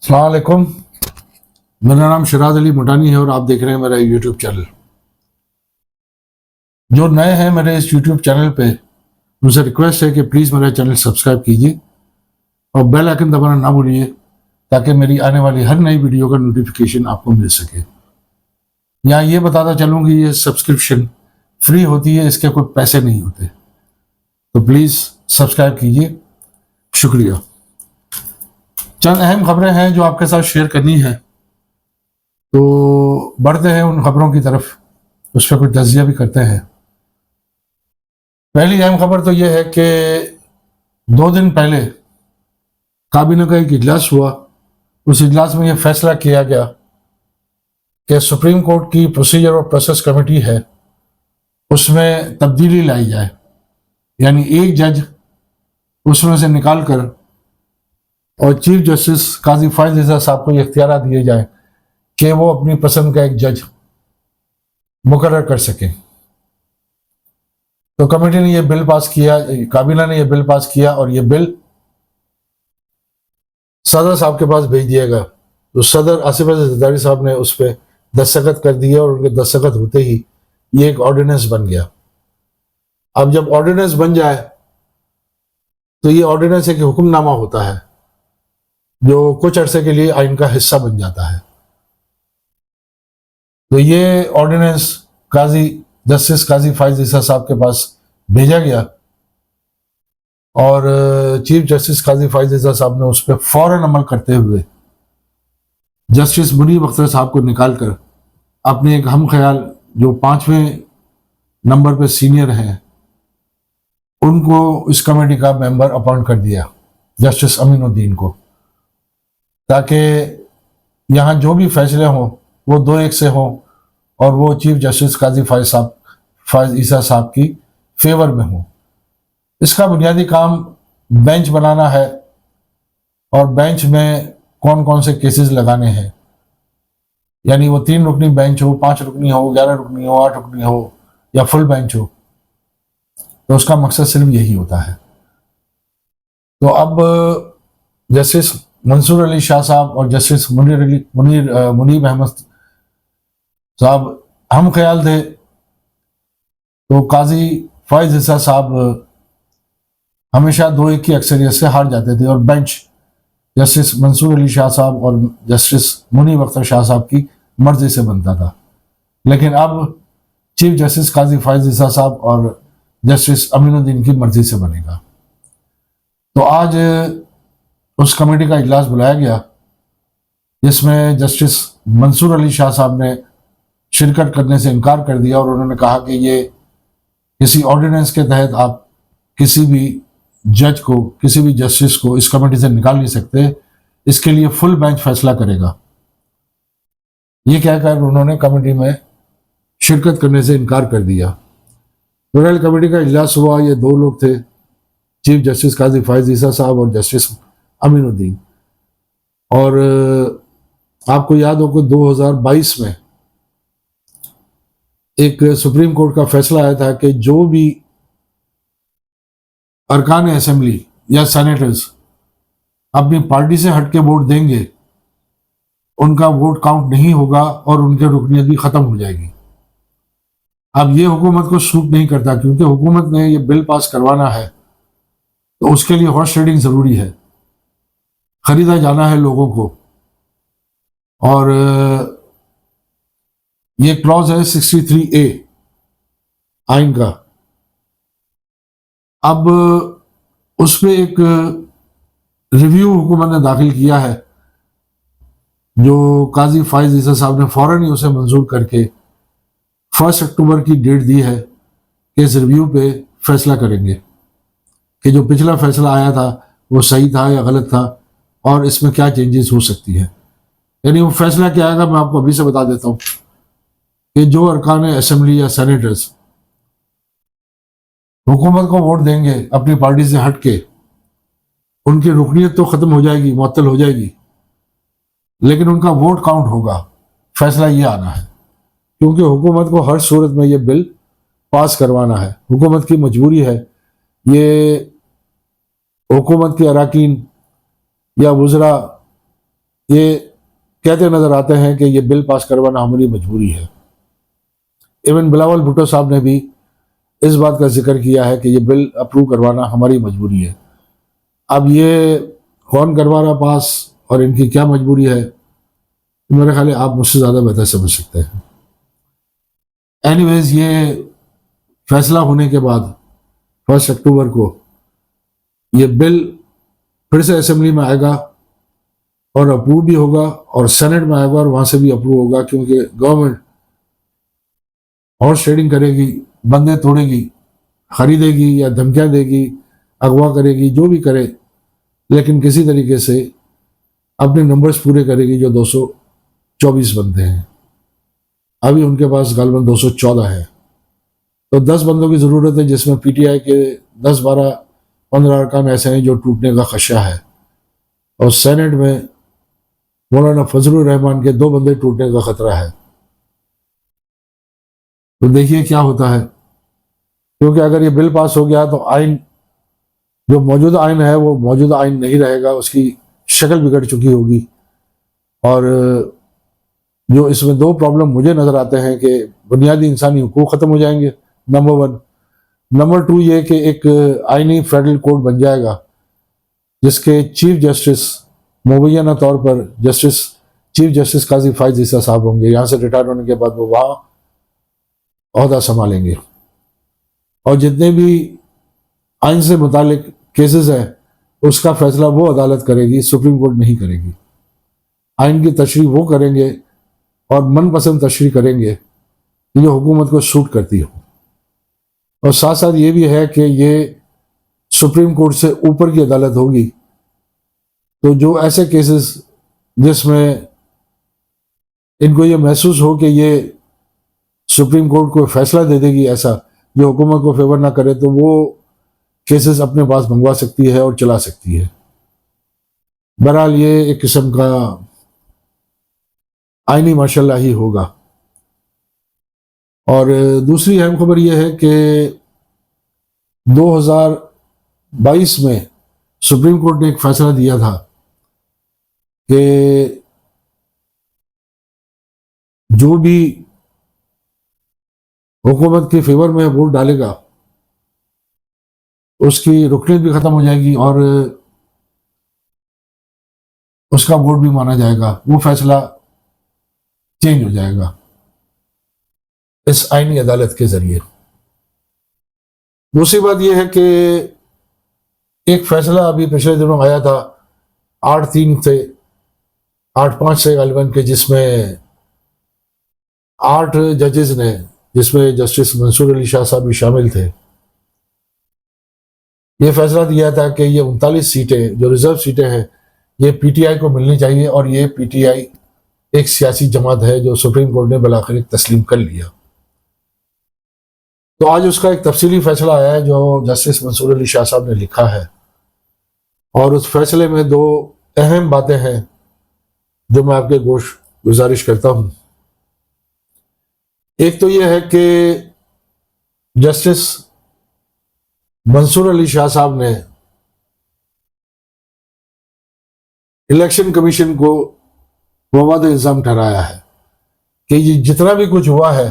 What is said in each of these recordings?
अस्सलाम वालेकुम। मेरा नाम शिराज अली मुटानी है और आप देख रहे हैं मेरा यूट्यूब चैनल। जो नए हैं मेरे इस यूट्यूब चैनल पे, मुझसे रिक्वेस्ट है कि प्लीज़ मेरा चैनल सब्सक्राइब कीजिए और बेल आइकन दबाना ना भूलिए ताकि मेरी आने वाली हर नई वीडियो का नोटिफिकेशन आपको मिल सके। यहाँ ये बताता चलूँ कि ये सब्सक्रिप्शन फ्री होती है, इसके कोई पैसे नहीं होते, तो प्लीज़ सब्सक्राइब कीजिए, शुक्रिया। चंद अहम खबरें हैं जो आपके साथ शेयर करनी है, तो बढ़ते हैं उन खबरों की तरफ, उस पर कुछ तजिया भी करते हैं। पहली अहम खबर तो यह है कि 2 दिन पहले काबीना का एक इजलास हुआ। उस इजलास में यह फैसला किया गया कि सुप्रीम कोर्ट की प्रोसीजर और प्रोसेस कमेटी है, उसमें तब्दीली लाई जाए, यानी एक जज उसमें से निकाल कर और चीफ जस्टिस काजी फायज रिज़ा साहब को इख्तियार दिए जाए कि वो अपनी पसंद का एक जज मुकर्रर कर सकें। तो कमेटी ने यह बिल पास किया, काबीना ने यह बिल पास किया और यह बिल सदर साहब के पास भेज दिया गया। तो सदर आसिफ अली जरदारी साहब ने उस पर दस्तखत कर दिए और उनके दस्तखत होते ही ये एक ऑर्डिनेंस बन गया। अब जब ऑर्डिनेंस बन जाए तो ये ऑर्डिनेंस एक हुक्मनामा होता है जो कुछ अरसे के लिए आइन का हिस्सा बन जाता है। तो ये ऑर्डिनेंस जस्टिस काजी फायज रिज़ा साहब के पास भेजा गया और चीफ जस्टिस काजी फायज रिज़ा साहब ने उस पर फौरन अमल करते हुए जस्टिस मुनीब अख्तर साहब को निकालकर अपने एक हम ख्याल जो 5वें नंबर पे सीनियर हैं उनको इस कमेटी का मेंबर अपॉइंट कर दिया, जस्टिस अमीनुद्दीन को, ताकि यहाँ जो भी फैसले हों वो 2-1 से हों और वो चीफ जस्टिस काजी फायज ईसा साहब की फेवर में हों। इसका बुनियादी काम बेंच बनाना है और बेंच में कौन कौन से केसेस लगाने हैं, यानी वो 3 रुकनी बेंच हो, 5 रुकनी हो, 11 रुकनी हो, 8 रुकनी हो या फुल बेंच हो, तो उसका मकसद सिर्फ यही होता है। तो अब जस्टिस मंसूर अली शाह साहब और जस्टिस मुनीब अहमद साहब हम ख्याल थे, तो काजी फायज रिज़ा साहब हमेशा 2-1 की अक्सरियत से हार जाते थे और बेंच जस्टिस मंसूर अली शाह साहब और जस्टिस मुनीब अख्तर शाह साहब की मर्जी से बनता था। लेकिन अब चीफ जस्टिस काजी फायज रिज़ा साहब और जस्टिस अमीनुद्दीन की मर्जी से बनेगा। तो आज उस कमेटी का इजलास बुलाया गया जिसमें जस्टिस मंसूर अली शाह साहब ने शिरकत करने से इनकार कर दिया और उन्होंने कहा कि ये किसी ऑर्डिनेंस के तहत आप किसी भी जज को, किसी भी जस्टिस को इस कमेटी से निकाल नहीं सकते, इसके लिए फुल बेंच फैसला करेगा। ये कहकर उन्होंने कमेटी में शिरकत करने से इनकार कर दिया। बहरहाल कमेटी का इजलास हुआ, ये 2 लोग थे, चीफ जस्टिस काजी फायज रिज़ा साहब और जस्टिस अमीनुद्दीन। और आपको याद हो कि 2022 में एक सुप्रीम कोर्ट का फैसला आया था कि जो भी अरकान असेंबली या सेनेटर्स अपनी पार्टी से हटके वोट देंगे उनका वोट काउंट नहीं होगा और उनकी रुकनीत भी खत्म हो जाएगी। अब ये हुकूमत को सूट नहीं करता, क्योंकि हुकूमत ने ये बिल पास करवाना है तो उसके लिए हॉर्स ट्रेडिंग जरूरी है, खरीदा जाना है लोगों को। और ये क्लॉज है 63A आइन का। अब उस पर एक रिव्यू हुकूमत ने दाखिल किया है जो काजी फायज रिज़ा साहब ने फौरन ही उसे मंजूर करके 1 अक्टूबर की डेट दी है कि इस रिव्यू पे फैसला करेंगे कि जो पिछला फैसला आया था वो सही था या गलत था और इसमें क्या चेंजेस हो सकती है। यानी वो फैसला क्या आएगा मैं आपको अभी से बता देता हूँ कि जो अरकान असेंबली या सेनेटर्स हुकूमत को वोट देंगे अपनी पार्टी से हटके, उनकी रुकनीत तो खत्म हो जाएगी, मुअत्तल हो जाएगी, लेकिन उनका वोट काउंट होगा। फैसला ये आना है, क्योंकि हुकूमत को हर सूरत में ये बिल पास करवाना है, हुकूमत की मजबूरी है। ये हुकूमत के अराकीन या वज़रा ये कहते नजर आते हैं कि ये बिल पास करवाना हमारी मजबूरी है। इवन बिलावल भुट्टो साहब ने भी इस बात का जिक्र किया है कि ये बिल अप्रूव करवाना हमारी मजबूरी है। अब ये कौन करवा रहा पास और इनकी क्या मजबूरी है, मेरे ख्याल आप मुझसे ज़्यादा बेहतर समझ सकते हैं। एनीवेज, ये फैसला होने के बाद 1 अक्टूबर को ये बिल फिर से असेंबली में आएगा और अप्रूव भी होगा और सेनेट में आएगा और वहां से भी अप्रूव होगा, क्योंकि गवर्नमेंट हॉर्स ट्रेडिंग करेगी, बंदे तोड़ेगी, खरीदेगी या धमकियां देगी, अगवा करेगी, जो भी करे, लेकिन किसी तरीके से अपने नंबर्स पूरे करेगी जो 224 बनते हैं। अभी उनके पास गालबन 214 है, तो 10 बंदों की ज़रूरत है, जिसमें पीटीआई के 10, 12, 15 अरकान ऐसे हैं जो टूटने का खदशा है, और सेनेट में मौलाना फजलुर रहमान के 2 बंदे टूटने का खतरा है। तो देखिए क्या होता है, क्योंकि अगर ये बिल पास हो गया तो आइन, जो मौजूदा आइन है वो मौजूदा आइन नहीं रहेगा, उसकी शक्ल बिगड़ चुकी होगी। और जो इसमें 2 प्रॉब्लम मुझे नज़र आते हैं कि बुनियादी इंसानी हुकूक ख़त्म हो जाएंगे, नंबर 1। नंबर 2 ये कि एक आइनी फेडरल कोड बन जाएगा जिसके चीफ जस्टिस मुबैना तौर पर चीफ जस्टिस काजी फायज ईसा साहब होंगे। यहाँ से रिटायर होने के बाद वो वहाँ ओहदा संभालेंगे, और जितने भी आइन से मुतालिक केसेस हैं उसका फैसला वो अदालत करेगी, सुप्रीम कोर्ट नहीं करेगी। आइन की तशरीह वो करेंगे और मनपसंद तशरीह करेंगे जो हुकूमत को सूट करती हो। और साथ साथ ये भी है कि ये सुप्रीम कोर्ट से ऊपर की अदालत होगी, तो जो ऐसे केसेस जिसमें इनको ये महसूस हो कि ये सुप्रीम कोर्ट को फैसला दे देगी ऐसा जो हुकूमत को फेवर ना करे, तो वो केसेस अपने पास मंगवा सकती है और चला सकती है। बहरहाल ये एक किस्म का आईनी माशाल्लाह ही होगा। और दूसरी अहम खबर यह है कि 2022 में सुप्रीम कोर्ट ने एक फैसला दिया था कि जो भी हुकूमत के फेवर में वोट डालेगा उसकी रुकनीत भी खत्म हो जाएगी और उसका वोट भी माना जाएगा। वो फैसला चेंज हो जाएगा इस आईनी अदालत के जरिए। दूसरी बात यह है कि एक फैसला अभी पिछले दिनों आया था 8/5 से गालिबन के, जिसमें 8 जजेस ने, जिसमें जस्टिस मंसूर अली शाह साहब भी शामिल थे, ये फैसला दिया था कि ये 39 सीटें जो रिजर्व सीटें हैं ये पीटीआई को मिलनी चाहिए, और ये पीटीआई एक सियासी जमात है जो सुप्रीम कोर्ट ने बिलाखिर तस्लीम कर लिया। तो आज उसका एक तफसीली फैसला आया है जो जस्टिस मंसूर अली शाह साहब ने लिखा है, और उस फैसले में 2 अहम बातें हैं जो मैं आपके गोश गुजारिश करता हूं। एक तो यह है कि जस्टिस मंसूर अली शाह साहब ने इलेक्शन कमीशन को मवाद इल्जाम ठहराया है कि ये जितना भी कुछ हुआ है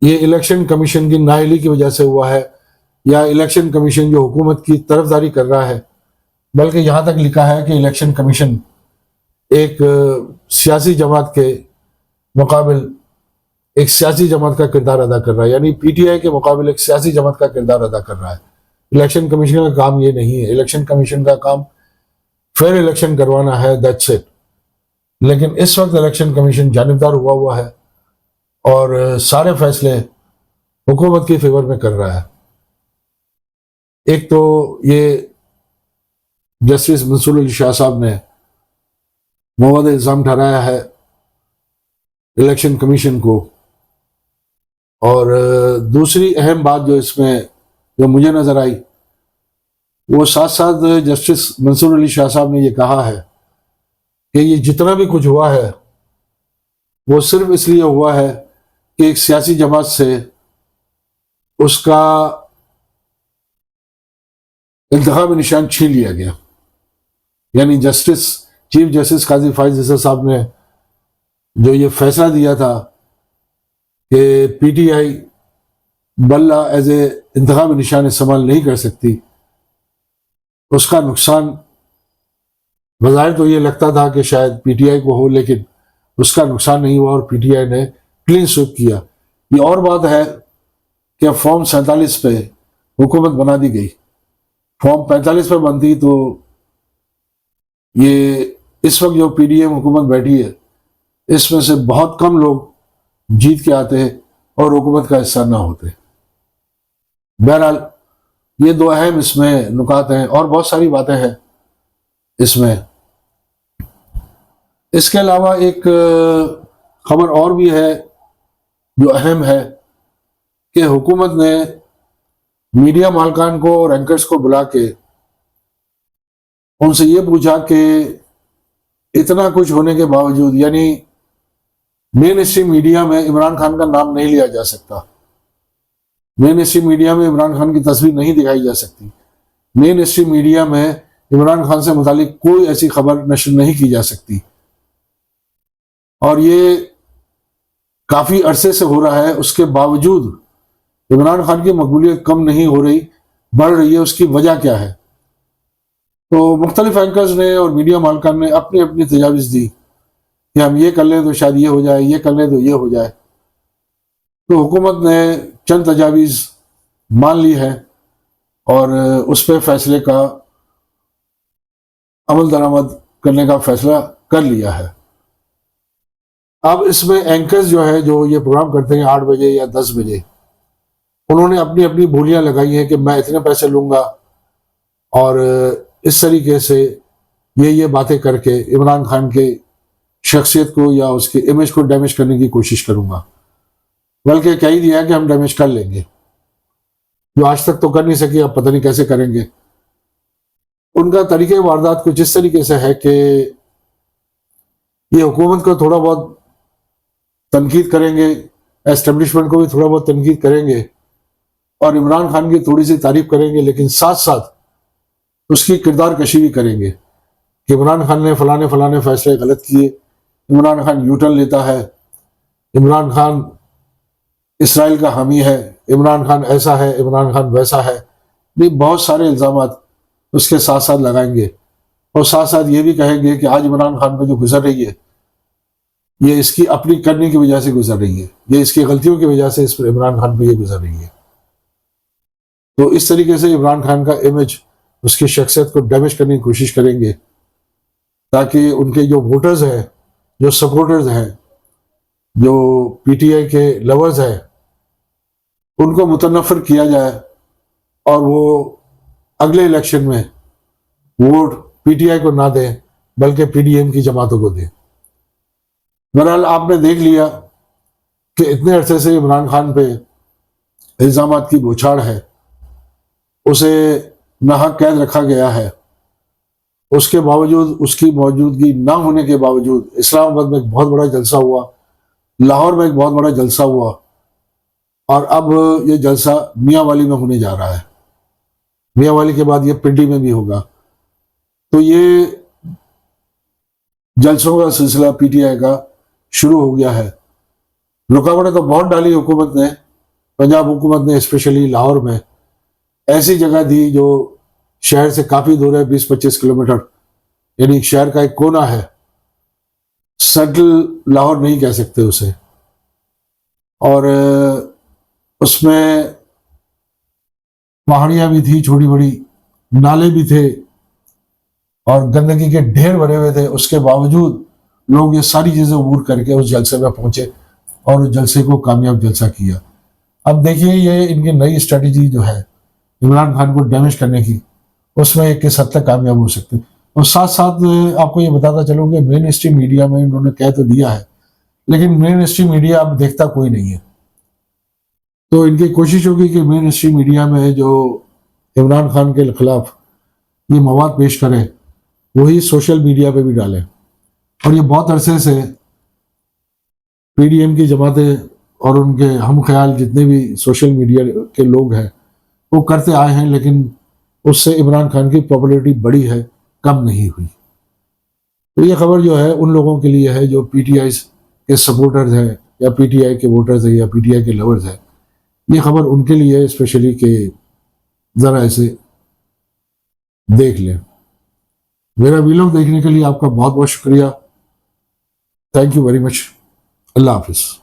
ये इलेक्शन कमीशन की नाअहली की वजह से हुआ है, या इलेक्शन कमीशन जो हुकूमत की तरफदारी कर रहा है। बल्कि यहां तक लिखा है कि इलेक्शन कमीशन एक सियासी जमात के मुकाबिल एक सियासी जमात का किरदार अदा कर रहा है, यानी पीटीआई के मुकाबिल एक सियासी जमात का किरदार अदा कर रहा है। इलेक्शन कमीशन का काम ये नहीं है। इलेक्शन कमीशन का काम फेयर इलेक्शन करवाना है, दैट्स इट। लेकिन इस वक्त इलेक्शन कमीशन जानिबदार हुआ है और सारे फैसले हुकूमत के फेवर में कर रहा है। एक तो ये जस्टिस मंसूर अली शाह साहब ने मवाद इल्जाम ठहराया है इलेक्शन कमीशन को, और दूसरी अहम बात जो इसमें जो मुझे नजर आई वो साथ साथ जस्टिस मंसूर अली शाह साहब ने ये कहा है कि ये जितना भी कुछ हुआ है वो सिर्फ इसलिए हुआ है कि एक सियासी जमात से उसका इंतखाबी निशान छीन लिया गया। यानी जस्टिस चीफ जस्टिस काजी फाइज ईसा साहब ने जो ये फैसला दिया था कि पीटीआई बल्ला एज ए इंतखाबी निशान इस्तेमाल नहीं कर सकती, उसका नुकसान बज़ाहिर तो ये लगता था कि शायद पीटीआई को हो, लेकिन उसका नुकसान नहीं हुआ और पीटीआई ने क्लीन स्वीप किया। ये और बात है कि फॉर्म 47 पे हुकूमत बना दी गई। फॉर्म 45 पे बनती तो ये इस वक्त जो पीडीएम हुकूमत बैठी है इसमें से बहुत कम लोग जीत के आते और हुकूमत का हिस्सा ना होते। बहरहाल ये दो अहम इसमें नुकात हैं और बहुत सारी बातें हैं इसमें। इसके अलावा एक खबर और भी है जो अहम है कि हुकूमत ने मीडिया मालकान को और एंकर्स को बुला के उनसे ये पूछा कि इतना कुछ होने के बावजूद, यानी मेन स्ट्रीम मीडिया में इमरान खान का नाम नहीं लिया जा सकता, मेन स्ट्रीम मीडिया में इमरान खान की तस्वीर नहीं दिखाई जा सकती, मेन स्ट्रीम मीडिया में इमरान खान से मुतालिक कोई ऐसी खबर नशर नहीं की जा सकती। और ये काफी अरसे से हो रहा है, उसके बावजूद इमरान खान की मकबूलियत कम नहीं हो रही, बढ़ रही है। उसकी वजह क्या है? तो मुख्तलिफ एंकर्स ने और मीडिया मालकान ने अपनी अपनी तजावीज़ दी कि हम ये कर लें तो शायद ये हो जाए, ये कर लें तो ये हो जाए। तो हुकूमत ने चंद तजावीज़ मान ली है और उस पर फैसले का अमल दरामद करने का फैसला कर लिया है। अब इसमें एंकर्स जो है, जो ये प्रोग्राम करते हैं 8 बजे या 10 बजे, उन्होंने अपनी अपनी बोलियां लगाई हैं कि मैं इतने पैसे लूंगा और इस तरीके से ये बातें करके इमरान खान के शख्सियत को या उसके इमेज को डैमेज करने की कोशिश करूंगा। बल्कि कह ही दिया है कि हम डैमेज कर लेंगे, जो आज तक तो कर नहीं सके, अब पता नहीं कैसे करेंगे। उनका तरीके वारदात कुछ इस तरीके से है कि ये हुकूमत को थोड़ा बहुत तनकीद करेंगे, एस्टेब्लिशमेंट को भी थोड़ा बहुत तनकीद करेंगे और इमरान खान की थोड़ी सी तारीफ करेंगे, लेकिन साथ साथ उसकी किरदार कशी भी करेंगे कि इमरान खान ने फलाने फलाने फैसले गलत किए, इमरान खान यूटर्न लेता है, इमरान खान इसराइल का हामी है, इमरान खान ऐसा है, इमरान खान वैसा है। भी बहुत सारे इल्ज़ामात उसके साथ साथ लगाएंगे और साथ साथ ये भी कहेंगे कि आज इमरान खान पर जो गुजर रही है ये इसकी अपनी करने की वजह से गुजर रही है, ये इसकी गलतियों की वजह से इस पर इमरान खान पर ये गुजर रही है। तो इस तरीके से इमरान खान का इमेज, उसकी शख्सियत को डैमेज करने की कोशिश करेंगे ताकि उनके जो वोटर्स हैं, जो सपोर्टर्स हैं, जो पीटीआई के लवर्स हैं, उनको मुतनफ़िर किया जाए और वो अगले इलेक्शन में वोट पीटीआई को ना दें बल्कि पीडीएम की जमातों को दें। बहरहाल आपने देख लिया कि इतने अरसे से इमरान खान पे इल्ज़ामात की बौछार है, उसे नाहक कैद रखा गया है, उसके बावजूद, उसकी मौजूदगी ना होने के बावजूद इस्लामाबाद में एक बहुत बड़ा जलसा हुआ, लाहौर में एक बहुत बड़ा जलसा हुआ और अब ये जलसा मियांवाली में होने जा रहा है। मियांवाली के बाद ये पिंडी में भी होगा। तो ये जलसों का सिलसिला पीटीआई का शुरू हो गया है। रुकावटें तो बहुत डाली हुकूमत ने, पंजाब हुकूमत ने स्पेशली लाहौर में ऐसी जगह दी जो शहर से काफी दूर है, 20-25 किलोमीटर, यानी शहर का एक कोना है, सेंट्रल लाहौर नहीं कह सकते उसे। और उसमें पहाड़ियां भी थी छोटी बड़ी, नाले भी थे और गंदगी के ढेर भरे हुए थे। उसके बावजूद लोग ये सारी चीजें अबूर करके उस जलसे में पहुंचे और उस जलसे को कामयाब जलसा किया। अब देखिए ये इनकी नई स्ट्रेटजी जो है इमरान खान को डैमेज करने की, उसमें एक किस हद तक कामयाब हो सकते हैं। और साथ साथ आपको ये बताता चलूँ कि मेन स्ट्रीम मीडिया में इन्होंने कह तो दिया है, लेकिन मेन स्ट्रीम मीडिया अब देखता कोई नहीं है। तो इनकी कोशिश होगी कि मेन स्ट्रीम मीडिया में जो इमरान खान के खिलाफ ये मवाद पेश करें वही सोशल मीडिया पे भी डालें। और ये बहुत अरसे से पीडीएम की जमातें और उनके हम ख्याल जितने भी सोशल मीडिया के लोग हैं वो करते आए हैं, लेकिन उससे इमरान खान की पॉपुलैरिटी बढ़ी है, कम नहीं हुई। तो ये खबर जो है उन लोगों के लिए है जो पीटीआई के सपोर्टर्स हैं या पीटीआई के वोटर्स हैं या पीटीआई के लवर्स हैं। ये खबर उनके लिए है स्पेशली कि ज़रा ऐसे देख लें। मेरा वीलॉग देखने के लिए आपका बहुत बहुत शुक्रिया। Thank you very much. अल्लाह हाफिज़।